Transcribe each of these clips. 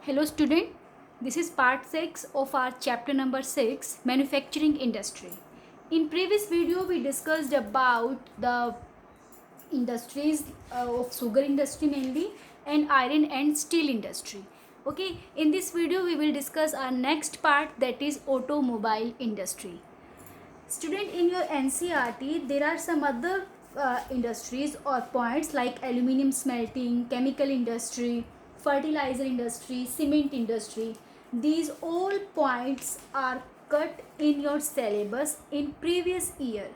Hello student, this is part 6 of our chapter number 6 manufacturing industry. In previous video we discussed about the industries of sugar industry mainly and iron and steel industry. Okay, in this video we will discuss our next part, that is automobile industry. Student, in your NCERT there are some other industries or points like aluminum smelting, chemical industry, fertilizer industry, cement industry. These all points are cut in your syllabus in previous year.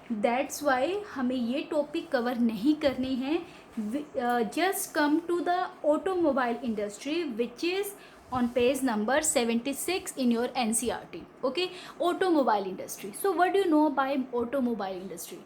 That's why हमें ये topic cover नहीं करने हैं. Just come to the automobile industry which is on page number 76 in your NCERT. Okay, automobile industry. So what do you know by automobile industry?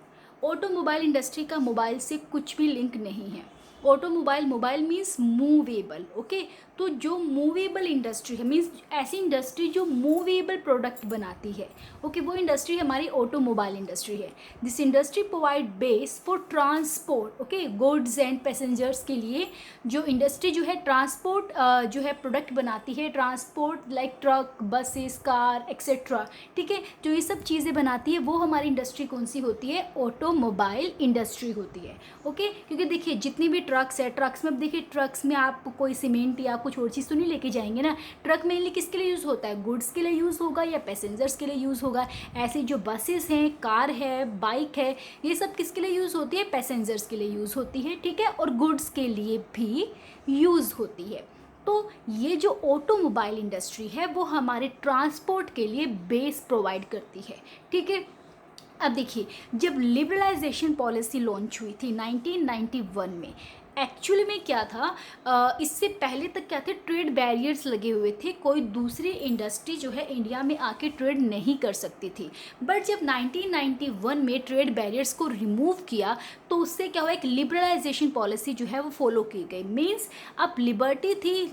Automobile industry का mobile से कुछ भी link नहीं है. Automobile, mobile means movable. Okay, तो जो movable industry है means ऐसी इंडस्ट्री जो मूवेबल प्रोडक्ट बनाती है. ओके, वो इंडस्ट्री हमारी ऑटोमोबाइल इंडस्ट्री है. This industry provide base for transport. Okay, goods and passengers के लिए जो इंडस्ट्री जो है ट्रांसपोर्ट जो है प्रोडक्ट बनाती है, transport like truck, buses, car etcetera. ठीक है, जो ये सब चीज़ें बनाती है वो हमारी इंडस्ट्री कौन सी होती है? ऑटोमोबाइल इंडस्ट्री होती है. ओके, क्योंकि देखिए जितनी भी ट्रक्स है, ट्रक्स में अब देखिए ट्रक्स में आप कोई सीमेंट या कुछ और चीज़ तो नहीं लेके जाएंगे ना. ट्रक मेनली किसके लिए यूज़ होता है? गुड्स के लिए यूज़ होगा या पैसेंजर्स के लिए यूज़ होगा. ऐसे जो बसेस हैं, कार है, बाइक है, ये सब किसके लिए यूज़ होती है? पैसेंजर्स के लिए यूज़ होती है. ठीक है, और गुड्स के लिए भी यूज़ होती है. तो ये जो ऑटोमोबाइल इंडस्ट्री है वो हमारे ट्रांसपोर्ट के लिए बेस प्रोवाइड करती है. ठीक है, अब देखिए जब लिबरलाइजेशन पॉलिसी लॉन्च हुई थी 1991 में, एक्चुअली में क्या था, इससे पहले तक क्या थे? ट्रेड बैरियर्स लगे हुए थे. कोई दूसरी इंडस्ट्री जो है इंडिया में आके ट्रेड नहीं कर सकती थी. बट जब 1991 में ट्रेड बैरियर्स को रिमूव किया तो उससे क्या हुआ? एक लिबरलाइजेशन पॉलिसी जो है वो फॉलो की गई. मीन्स अब लिबर्टी थी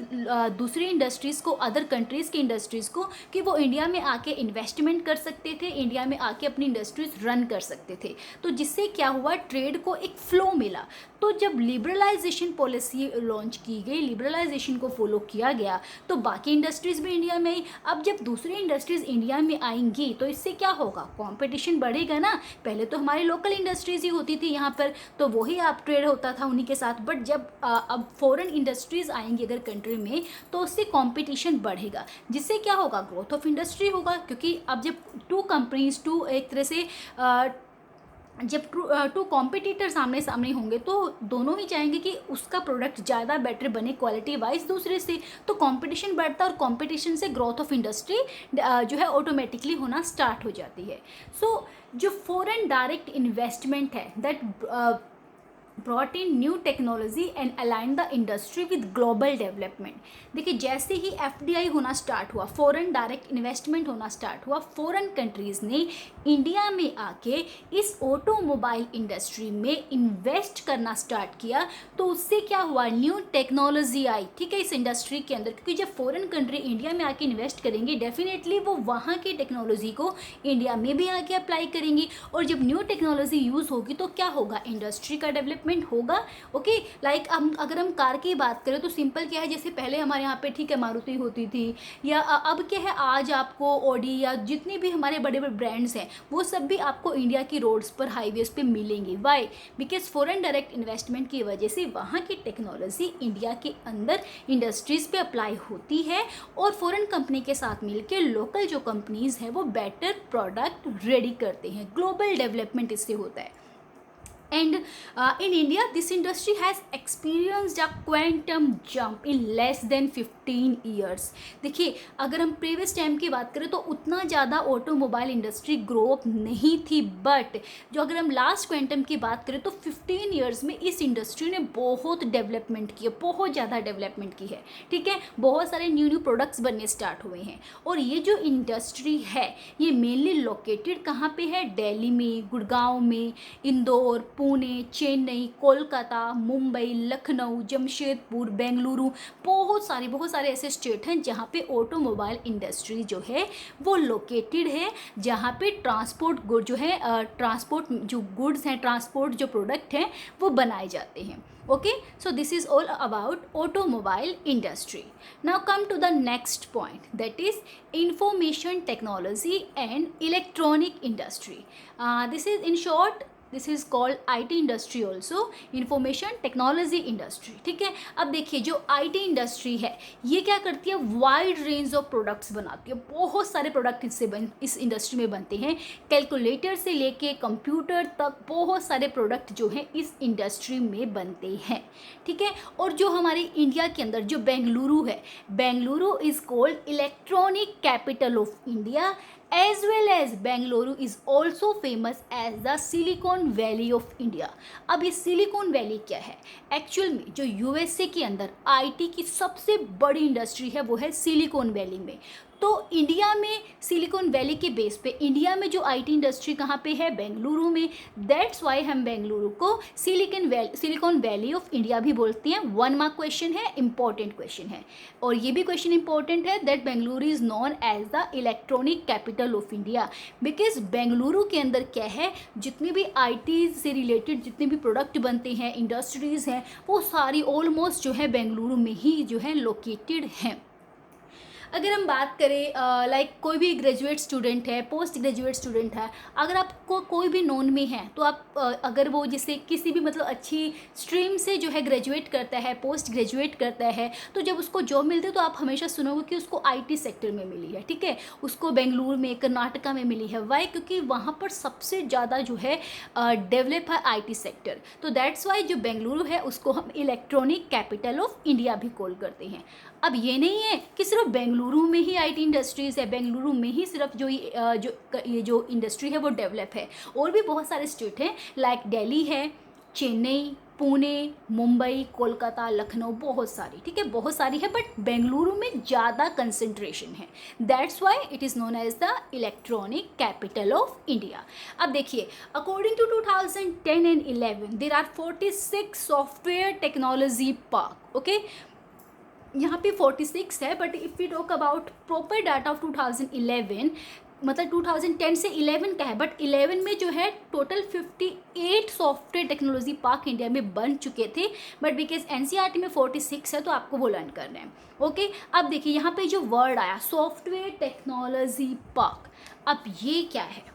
दूसरी इंडस्ट्रीज़ को, अदर कंट्रीज़ की इंडस्ट्रीज़ को, कि वो इंडिया में आके इन्वेस्टमेंट कर सकते थे, इंडिया में आके अपनी इंडस्ट्रीज रन कर सकते थे. तो जिससे क्या हुआ? ट्रेड को एक फ्लो मिला. तो जब लिबरलाइजेशन पॉलिसी लॉन्च की गई, लिबरलाइजेशन को फॉलो किया गया, तो बाकी इंडस्ट्रीज़ भी इंडिया में आई. अब जब दूसरी इंडस्ट्रीज़ इंडिया में आएंगी तो इससे क्या होगा? कंपटीशन बढ़ेगा ना. पहले तो हमारी लोकल इंडस्ट्रीज़ ही होती थी यहाँ पर, तो वही आप ट्रेड होता था उन्हीं के साथ. बट जब अब फॉरेन इंडस्ट्रीज़ आएंगी अगर कंट्री में, तो उससे कंपटीशन बढ़ेगा. जिससे क्या होगा? ग्रोथ ऑफ इंडस्ट्री होगा. क्योंकि अब जब टू कंपनीज, टू एक तरह से जब टू कॉम्पिटिटर सामने सामने होंगे तो दोनों ही चाहेंगे कि उसका प्रोडक्ट ज़्यादा बेटर बने क्वालिटी वाइज दूसरे से. तो कंपटीशन बढ़ता है और कंपटीशन से ग्रोथ ऑफ इंडस्ट्री जो है ऑटोमेटिकली होना स्टार्ट हो जाती है. सो जो फॉरेन डायरेक्ट इन्वेस्टमेंट है that brought in new technology and aligned the industry with global development. देखिए जैसे ही FDI होना स्टार्ट हुआ, फॉरेन डायरेक्ट इन्वेस्टमेंट होना स्टार्ट हुआ, फॉरेन कंट्रीज़ ने इंडिया में आके इस ऑटोमोबाइल इंडस्ट्री में इन्वेस्ट करना स्टार्ट किया. तो उससे क्या हुआ? न्यू टेक्नोलॉजी आई. ठीक है, इस इंडस्ट्री के अंदर, क्योंकि जब फॉरेन कंट्री इंडिया में आके इन्वेस्ट करेंगे डेफिनेटली वो वहाँ की टेक्नोलॉजी को इंडिया में भी आके अप्लाई करेंगी. और जब न्यू टेक्नोलॉजी यूज़ होगी तो क्या होगा? इंडस्ट्री का डेवलपमेंट होगा. ओके, लाइक अगर हम कार की बात करें तो सिंपल क्या है, जैसे पहले हमारे यहाँ पे ठीक है मारुति होती थी, या अब क्या है, आज आपको ऑडी या जितने भी हमारे बड़े बड़े ब्रांड्स हैं वो सब भी आपको इंडिया की रोड्स पर, हाईवेज पे मिलेंगी. Why? Because foreign direct investment की वजह से वहाँ की टेक्नोलॉजी इंडिया के अंदर इंडस्ट्रीज़ पे अप्लाई होती है और फॉरेन कंपनी के साथ मिलकर लोकल जो कंपनीज़ हैं वो बेटर प्रोडक्ट रेडी करते हैं. ग्लोबल डेवलपमेंट इससे होता है. And in India, this industry has experienced a quantum jump in less than 15 years. देखिए अगर हम प्रीवियस टाइम की बात करें तो उतना ज़्यादा ऑटोमोबाइल इंडस्ट्री ग्रो अप नहीं थी. बट जो अगर हम लास्ट क्वांटम की बात करें तो 15 ईयर्स में इस इंडस्ट्री ने बहुत डेवलपमेंट की है, बहुत ज़्यादा डेवलपमेंट की है. ठीक है, बहुत सारे न्यू प्रोडक्ट्स बनने स्टार्ट हुए हैं. और ये जो इंडस्ट्री है ये मेनली लोकेटेड कहाँ पे है? दिल्ली में, गुड़गांव में, इंदौर, पुणे, चेन्नई, कोलकाता, मुंबई, लखनऊ, जमशेदपुर, बेंगलुरु, बहुत सारे ऐसे स्टेट हैं जहाँ पे ऑटोमोबाइल इंडस्ट्री जो है वो लोकेटेड है, जहाँ पे ट्रांसपोर्ट गुड जो है ट्रांसपोर्ट जो गुड्स हैं, ट्रांसपोर्ट जो प्रोडक्ट हैं वो बनाए जाते हैं. Okay, so this is all about automobile industry. Now come to the next point, that is information technology and electronic industry. This is in short, this is called IT industry also, information technology industry. ठीक है, अब देखिए जो IT industry है ये क्या करती है, वाइड रेंज ऑफ प्रोडक्ट्स बनाती है. बहुत सारे प्रोडक्ट इस इंडस्ट्री में बनते हैं. कैलकुलेटर से लेके कंप्यूटर तक बहुत सारे प्रोडक्ट जो हैं इस इंडस्ट्री में बनते हैं. ठीक है, और जो हमारे इंडिया के अंदर जो बेंगलुरु है, Bengaluru is called electronic capital of India, as well as Bengaluru is also famous as the Silicon Valley of India. अब ये सिलिकॉन वैली क्या है, एक्चुअल में जो USA के अंदर IT की सबसे बड़ी इंडस्ट्री है वो है सिलिकॉन वैली में. तो इंडिया में सिलिकॉन वैली के बेस पे इंडिया में जो IT इंडस्ट्री कहाँ पे है, बेंगलुरु में. दैट्स वाई हम बेंगलुरु को सिलिकॉन वैली ऑफ इंडिया भी बोलते हैं. 1 मार्क क्वेश्चन है, इंपॉर्टेंट क्वेश्चन है. और ये भी क्वेश्चन इंपॉर्टेंट है that Bengaluru is known as the electronic capital of India, because Bengaluru के अंदर क्या है, जितने भी IT से रिलेटेड जितने भी प्रोडक्ट बनते हैं, इंडस्ट्रीज़ हैं, वो सारी ऑलमोस्ट जो है बेंगलुरु में ही जो है लोकेटेड हैं. अगर हम बात करें लाइक कोई भी ग्रेजुएट स्टूडेंट है, पोस्ट ग्रेजुएट स्टूडेंट है, अगर आपको कोई भी नॉन में है तो आप अगर वो जैसे किसी भी मतलब अच्छी स्ट्रीम से जो है ग्रेजुएट करता है, पोस्ट ग्रेजुएट करता है, तो जब उसको जॉब मिलती है तो आप हमेशा सुनोगे कि उसको IT सेक्टर में मिली है. ठीक है, उसको बेंगलुरु में, कर्नाटका में मिली है. वाई? क्योंकि वहाँ पर सबसे ज़्यादा जो है डेवलप है IT सेक्टर. तो दैट्स वाई जो बेंगलुरु है उसको हम इलेक्ट्रॉनिक कैपिटल ऑफ इंडिया भी कॉल करते हैं. अब ये नहीं है कि सिर्फ बेंगलुरु में ही IT इंडस्ट्रीज़ है, बेंगलुरु में ही सिर्फ ये जो इंडस्ट्री है वो डेवलप है. और भी बहुत सारे स्टेट हैं लाइक दिल्ली है, चेन्नई, पुणे, मुंबई, कोलकाता, लखनऊ, बहुत सारी. ठीक है, बहुत सारी है, बट बेंगलुरु में ज़्यादा कंसंट्रेशन है. That's why it is known as the electronic capital of India. अब देखिए, according to 2010 and 11 there are 46 software technology park. Okay, यहाँ पे 46 है, but if we talk about proper data of 2011, मतलब 2010 से 11 का है, बट 11 में जो है total 58 software technology park India में बन चुके थे, बट बिकॉज NCERT में 46 है तो आपको वो लर्न करना है. ओके, अब देखिए यहाँ पे जो वर्ड आया सॉफ्टवेयर टेक्नोलॉजी पार्क, अब ये क्या है.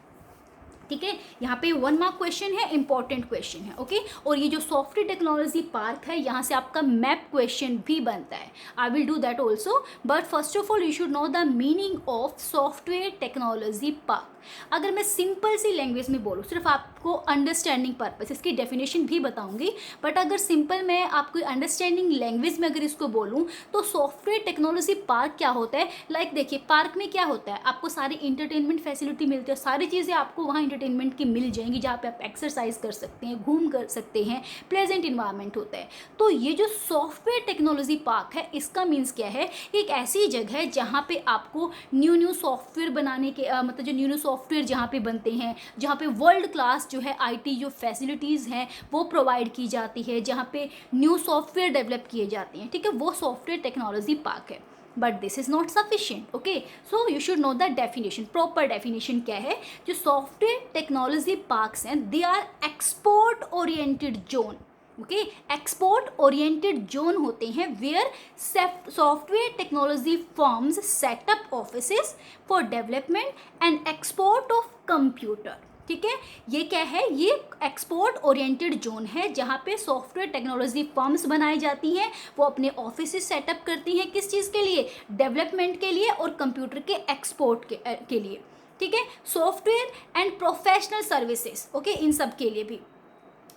ठीक है, यहाँ पे 1 मार्क क्वेश्चन है, इंपॉर्टेंट क्वेश्चन है. ओके, और ये जो सॉफ्टवेयर टेक्नोलॉजी पार्क है यहाँ से आपका मैप क्वेश्चन भी बनता है. I will do that also, but first of all you should know the meaning of software technology park. अगर मैं सिंपल सी लैंग्वेज में बोलूँ, सिर्फ आपको अंडरस्टैंडिंग पर्पस, इसकी डेफिनेशन भी बताऊंगी, बट अगर सिंपल मैं आपको अंडरस्टैंडिंग लैंग्वेज में अगर इसको बोलूँ तो सॉफ्टवेयर टेक्नोलॉजी पार्क क्या होता है. लाइक देखिए, पार्क में क्या होता है, आपको सारी इंटरटेनमेंट फैसिलिटी मिलती है, सारी चीज़ें आपको वहाँ इंटरटेनमेंट की मिल जाएंगी, जहाँ पे आप एक्सरसाइज कर सकते हैं, घूम कर सकते हैं, प्लेजेंट इन्वायरमेंट होता है. तो ये जो सॉफ्टवेयर टेक्नोलॉजी पार्क है इसका मीन्स क्या है, एक ऐसी जगह है जहाँ पे आपको न्यू सॉफ्टवेयर बनाने के मतलब जो न्यू सॉफ्टवेयर जहाँ पे बनते हैं, जहाँ पे वर्ल्ड क्लास जो है IT जो फैसिलिटीज़ हैं वो प्रोवाइड की जाती है, जहाँ पे न्यू सॉफ्टवेयर डेवलप किए जाते हैं. ठीक है, वो सॉफ्टवेयर टेक्नोलॉजी पार्क है. But this is not sufficient. Okay, so you should know the definition. Proper definition क्या है, जो सॉफ्टवेयर टेक्नोलॉजी पार्क्स हैं they are export oriented zone. Okay, export oriented zone होते हैं where software technology firms set up offices for development and export of computer. ठीक है, ये क्या है, ये एक्सपोर्ट ओरिएंटेड जोन है जहाँ पे सॉफ्टवेयर टेक्नोलॉजी फर्म्स बनाई जाती हैं, वो अपने ऑफिस सेटअप करती हैं, किस चीज़ के लिए, डेवलपमेंट के लिए और कंप्यूटर के एक्सपोर्ट के लिए. ठीक है, software and professional services. Okay, इन सब के लिए भी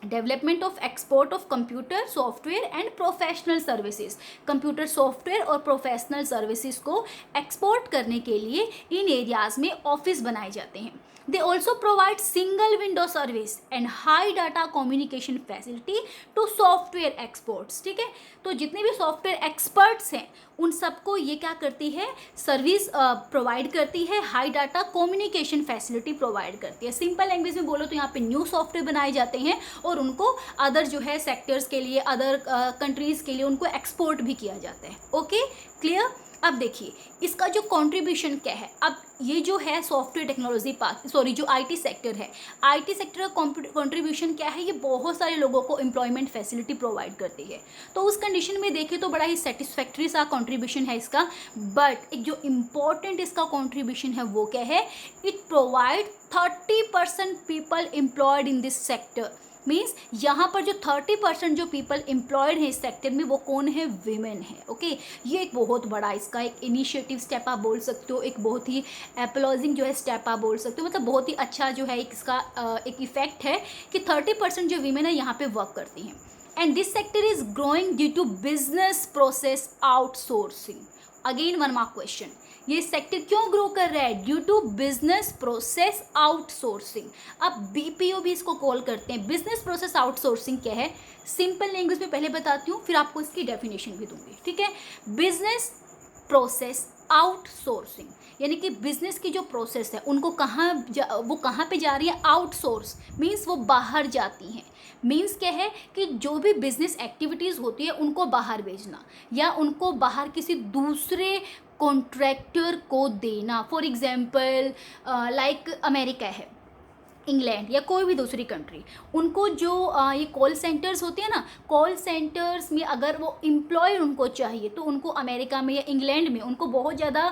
development of export of computer software and professional services. Computer software और प्रोफेशनल सर्विसेज को एक्सपोर्ट करने के लिए इन एरियाज़ में ऑफिस बनाए जाते हैं. They also provide single window service and high data communication facility to software experts. ठीक है, तो जितने भी सॉफ्टवेयर एक्सपर्ट्स हैं उन सबको ये क्या करती है, सर्विस प्रोवाइड करती है, high data communication facility provide करती है. सिंपल लैंग्वेज में बोलो तो यहाँ पे न्यू सॉफ्टवेयर बनाए जाते हैं और उनको अदर जो है सेक्टर्स के लिए, अदर कंट्रीज़ के लिए उनको एक्सपोर्ट भी किया जाता है। Okay, clear. अब देखिए इसका जो कंट्रीब्यूशन क्या है। अब ये जो है सॉफ्टवेयर टेक्नोलॉजी पार्क, सॉरी जो आईटी सेक्टर है, आईटी सेक्टर का कंट्रीब्यूशन क्या है, ये बहुत सारे लोगों को एम्प्लॉयमेंट फैसिलिटी प्रोवाइड करती है। तो उस कंडीशन में देखें तो बड़ा ही सेटिस्फैक्ट्री सा कंट्रीब्यूशन है इसका। बट एक जो इम्पॉर्टेंट इसका कंट्रीब्यूशन है वो क्या है, it provide 30% people employed in this sector. Means यहाँ पर जो 30% जो पीपल एम्प्लॉयड हैं इस सेक्टर में वो कौन है, वीमेन है। ओके, ये एक बहुत बड़ा इसका एक इनिशिएटिव स्टेप आप बोल सकते हो, एक बहुत ही एप्लॉजिंग जो है स्टेप आप बोल सकते हो, मतलब बहुत ही अच्छा जो है इसका एक इफेक्ट है कि 30% जो वीमेन है यहाँ पे वर्क करती हैं। And this sector is growing due to business process outsourcing. Again one mark question, ये सेक्टर क्यों ग्रो कर रहा है, due to business process outsourcing. अब बीपीओ भी इसको कॉल करते हैं। बिजनेस प्रोसेस आउटसोर्सिंग क्या है, सिंपल लैंग्वेज में पहले बताती हूँ फिर आपको इसकी डेफिनेशन भी दूंगी, ठीक है। बिजनेस प्रोसेस आउटसोर्सिंग यानी कि बिजनेस की जो प्रोसेस है उनको वो कहाँ पे जा रही है, आउटसोर्स मीन्स वो बाहर जाती हैं। मीन्स क्या है कि जो भी बिजनेस एक्टिविटीज़ होती है उनको बाहर भेजना या उनको बाहर किसी दूसरे कॉन्ट्रैक्टर को देना। फॉर एग्जांपल लाइक अमेरिका है, इंग्लैंड या कोई भी दूसरी कंट्री, उनको जो ये कॉल सेंटर्स होते हैं ना, कॉल सेंटर्स में अगर वो एम्प्लॉय उनको चाहिए तो उनको अमेरिका में या इंग्लैंड में उनको बहुत ज़्यादा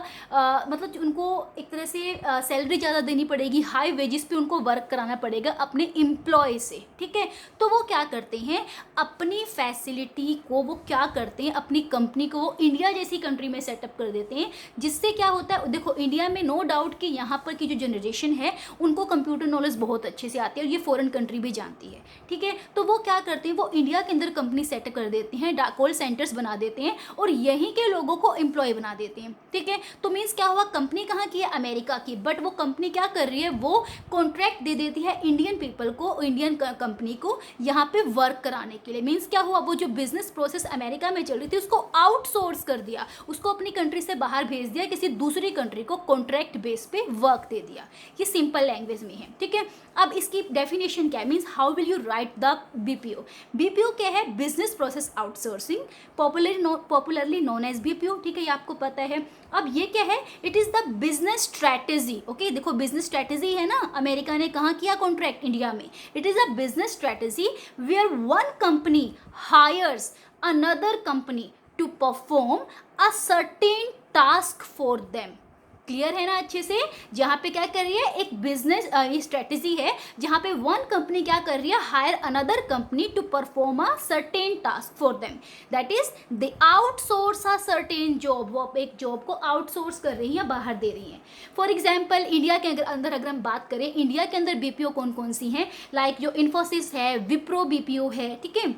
मतलब उनको एक तरह से सैलरी ज़्यादा देनी पड़ेगी, हाई वेजेस पे उनको वर्क कराना पड़ेगा अपने एम्प्लॉय से, ठीक है। तो वो क्या करते हैं, अपनी फैसिलिटी को वो क्या करते हैं, अपनी कंपनी को वो इंडिया जैसी कंट्री में सेटअप कर देते हैं। जिससे क्या होता है, देखो इंडिया में नो डाउट कि यहाँ पर की जो जनरेशन है उनको कंप्यूटर नॉलेज बहुत अच्छे से आती है और ये फॉरेन कंट्री भी जानती है, ठीक है। तो वो क्या करते हैं, वो इंडिया के अंदर कंपनी सेट कर देते हैं, कॉल सेंटर्स बना देते हैं और यहीं के लोगों को एम्प्लॉय बना देते हैं, ठीक है। तो मीन्स क्या हुआ, कंपनी कहाँ की है, अमेरिका की, बट वो कंपनी क्या कर रही है, वो कॉन्ट्रैक्ट दे देती है इंडियन पीपल को, इंडियन कंपनी को यहाँ पे वर्क कराने के लिए। मीन्स क्या हुआ, वो जो बिजनेस प्रोसेस अमेरिका में चल रही थी उसको आउटसोर्स कर दिया, उसको अपनी कंट्री से बाहर भेज दिया, किसी दूसरी कंट्री को कॉन्ट्रैक्ट बेस पे वर्क दे दिया। ये सिंपल लैंग्वेज में है, ठीक है। अब इसकी डेफिनेशन क्या है, means how will you write the BPO. BPO क्या है, business process outsourcing, popularly known as BPO, ठीक है, ये आपको पता है। अब ये क्या है, it is the business strategy. Okay, देखो बिजनेस स्ट्रैटेजी है ना, अमेरिका ने कहाँ किया कॉन्ट्रैक्ट, इंडिया में। It is a business strategy where one company hires another company to perform a certain task for them. Clear है ना अच्छे से, जहाँ पे क्या कर रही है, एक बिजनेस स्ट्रेटेजी है जहाँ पे वन कंपनी क्या कर रही है, hire another company to perform a certain task for them, that is they outsource a certain job. वो एक जॉब को आउटसोर्स कर रही है, बाहर दे रही हैं। फॉर एग्जाम्पल इंडिया के अंदर अगर हम बात करें, इंडिया के अंदर बीपीओ कौन कौन सी हैं, लाइक जो इन्फोसिस है, विप्रो बीपीओ है, ठीक है,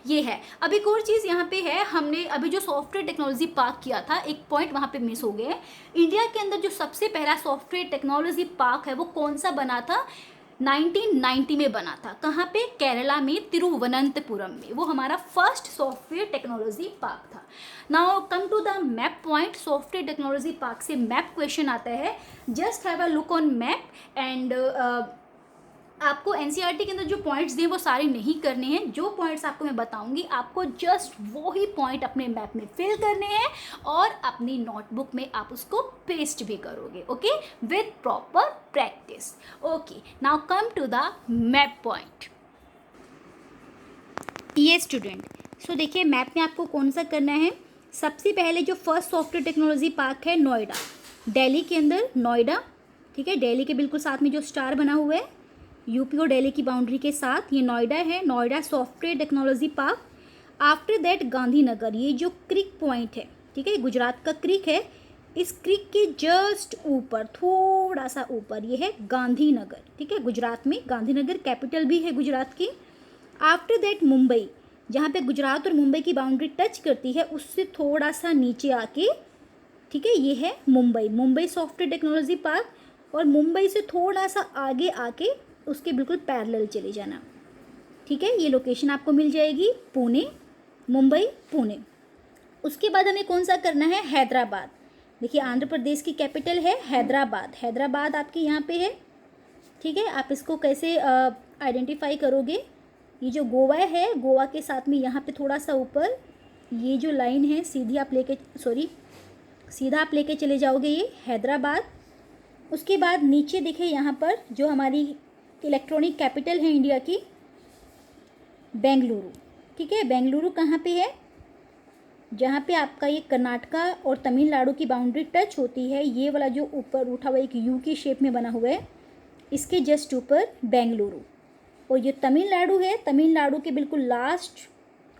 ये है। अब एक और चीज़ यहाँ पे है, हमने अभी जो सॉफ्टवेयर टेक्नोलॉजी पार्क किया था, एक पॉइंट वहाँ पे मिस हो गया है। इंडिया के अंदर जो सबसे पहला सॉफ्टवेयर टेक्नोलॉजी पार्क है वो कौन सा बना था, 1990 में बना था। कहाँ पे, केरला में, तिरुवनंतपुरम में, वो हमारा फर्स्ट सॉफ्टवेयर टेक्नोलॉजी पार्क था। Now come to the map point. Software technology park से मैप क्वेश्चन आता है, just have a look on map and आपको एनसीईआरटी के अंदर जो पॉइंट्स दिए वो सारे नहीं करने हैं। जो पॉइंट्स आपको मैं बताऊंगी आपको जस्ट वो ही पॉइंट अपने मैप में फिल करने हैं और अपनी नोटबुक में आप उसको पेस्ट भी करोगे, okay, with proper practice. Okay, now come to the map point. ये स्टूडेंट, सो देखिए मैप में आपको कौन सा करना है। सबसे पहले जो फर्स्ट सॉफ्टवेयर टेक्नोलॉजी पार्क है नोएडा, दिल्ली के अंदर नोएडा, ठीक है, दिल्ली के बिल्कुल साथ में जो स्टार बना हुआ है, यूपी और दिल्ली की बाउंड्री के साथ ये नोएडा है, Noida software technology park. After that Gandhinagar, ये जो क्रिक पॉइंट है, ठीक है, गुजरात का क्रिक है, इस क्रिक के जस्ट ऊपर, थोड़ा सा ऊपर, ये है गांधीनगर, ठीक है, गुजरात में गांधीनगर कैपिटल भी है गुजरात की। आफ्टर दैट मुंबई, जहाँ पे गुजरात और मुंबई की बाउंड्री टच करती है, उससे थोड़ा सा नीचे आके, ठीक है, ये है Mumbai, Mumbai software technology park. और मुंबई से थोड़ा सा आगे आके उसके बिल्कुल पैरेलल चले जाना, ठीक है, ये लोकेशन आपको मिल जाएगी, पुणे, मुंबई, पुणे। उसके बाद हमें कौन सा करना है, हैदराबाद। देखिए आंध्र प्रदेश की कैपिटल है हैदराबाद, हैदराबाद आपके यहाँ पे है, ठीक है। आप इसको कैसे आइडेंटिफाई करोगे, ये जो गोवा है, गोवा के साथ में यहाँ पे थोड़ा सा ऊपर ये जो लाइन है सीधा आप लेके चले जाओगे ये हैदराबाद। उसके बाद नीचे देखे यहाँ पर जो हमारी इलेक्ट्रॉनिक कैपिटल है इंडिया की, बेंगलुरु। ठीक है, बेंगलुरु कहाँ पे है? जहाँ पे आपका ये कर्नाटका और तमिलनाडु की बाउंड्री टच होती है, ये वाला जो ऊपर उठा हुआ एक यू की शेप में बना हुआ है, इसके जस्ट ऊपर बेंगलुरु। और ये तमिलनाडु है, तमिलनाडु के बिल्कुल लास्ट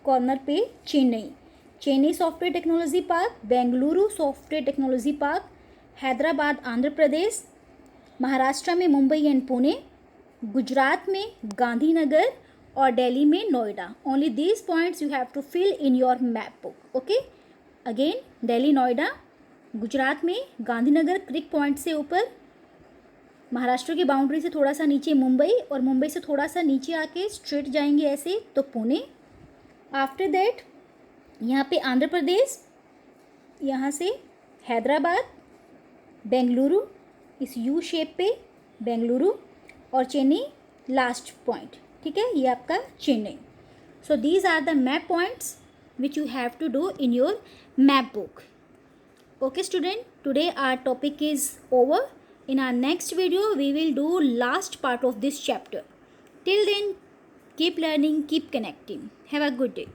कॉर्नर पे Chennai software technology park, Bengaluru software technology park, Hyderabad Andhra Pradesh, Maharashtra में मुंबई एंड पुणे, गुजरात में गांधीनगर और दिल्ली में Noida. Only these points you have to fill in your map book. Okay, again Delhi, Noida, Gujarat में गांधीनगर क्रिक पॉइंट से ऊपर, महाराष्ट्र की बाउंड्री से थोड़ा सा नीचे मुंबई, और मुंबई से थोड़ा सा नीचे आके स्ट्रेट जाएंगे ऐसे तो पुणे। आफ्टर दैट यहाँ पे आंध्र प्रदेश, यहाँ से हैदराबाद, बेंगलुरु इस यू शेप पे बेंगलुरु, और चेन्नई लास्ट पॉइंट। ठीक है, ये आपका Chennai. So these are the map points which you have to do in your map book. Okay student, today our topic is over. In our next video we will do last part of this chapter. Till then, keep learning, keep connecting. Have a good day.